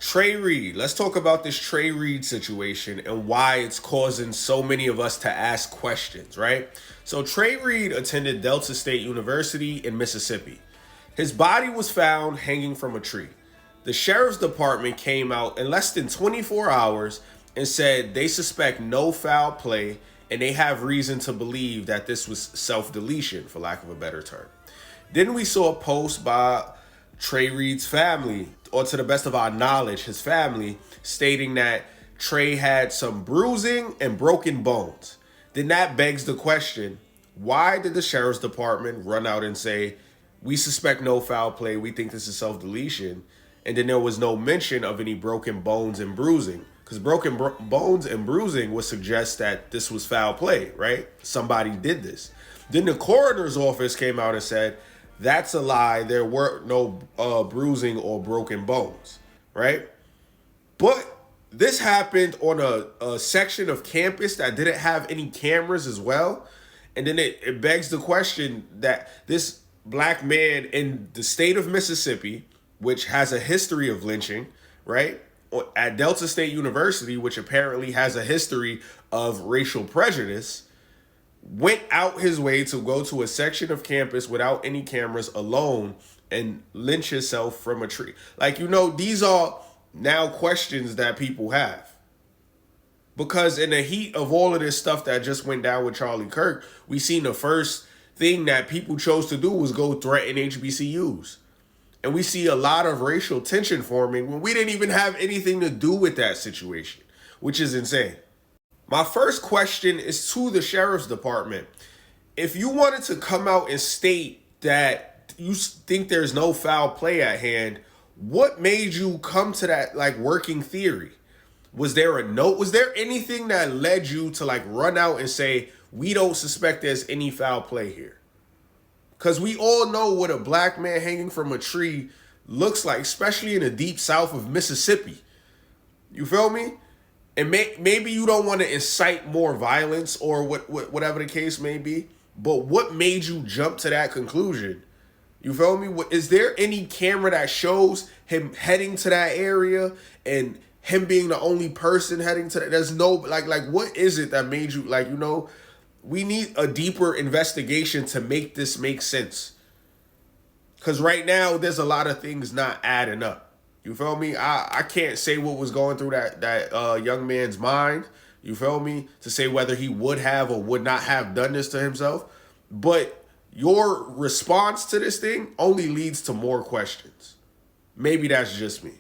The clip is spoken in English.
Trey Reed. Let's talk about this Trey Reed situation and why it's causing so many of us to ask questions, right? So, Trey Reed attended Delta State University in Mississippi. His body was found hanging from a tree. The sheriff's department came out in less than 24 hours and said they suspect no foul play and they have reason to believe that this was self-deletion, for lack of a better term. Then we saw a post by Trey Reed's family, or to the best of our knowledge, his family, stating that Trey had some bruising and broken bones. Then that begs the question, why did the sheriff's department run out and say, we suspect no foul play, we think this is self-deletion, and then there was no mention of any broken bones and bruising? Because bones and bruising would suggest that this was foul play, right? Somebody did this. Then the coroner's office came out and said, that's a lie. There were no bruising or broken bones, right? But this happened on a section of campus that didn't have any cameras as well. And then it begs the question that this black man in the state of Mississippi, which has a history of lynching, right? At Delta State University, which apparently has a history of racial prejudice, went out his way to go to a section of campus without any cameras alone and lynch himself from a tree. Like, these are now questions that people have. Because in the heat of all of this stuff that just went down with Charlie Kirk, we seen the first thing that people chose to do was go threaten HBCUs. And we see a lot of racial tension forming when we didn't even have anything to do with that situation, which is insane. My first question is to the sheriff's department. If you wanted to come out and state that you think there's no foul play at hand, what made you come to that working theory? Was there a note? Was there anything that led you to run out and say, we don't suspect there's any foul play here? Because we all know what a black man hanging from a tree looks like, especially in the deep south of Mississippi. You feel me? And maybe you don't want to incite more violence or whatever the case may be, but what made you jump to that conclusion? You feel me? Is there any camera that shows him heading to that area and him being the only person heading to that? There's no, what is it that made you, we need a deeper investigation to make this make sense. Because right now, there's a lot of things not adding up. You feel me? I can't say what was going through that young man's mind. You feel me? To say whether he would have or would not have done this to himself. But your response to this thing only leads to more questions. Maybe that's just me.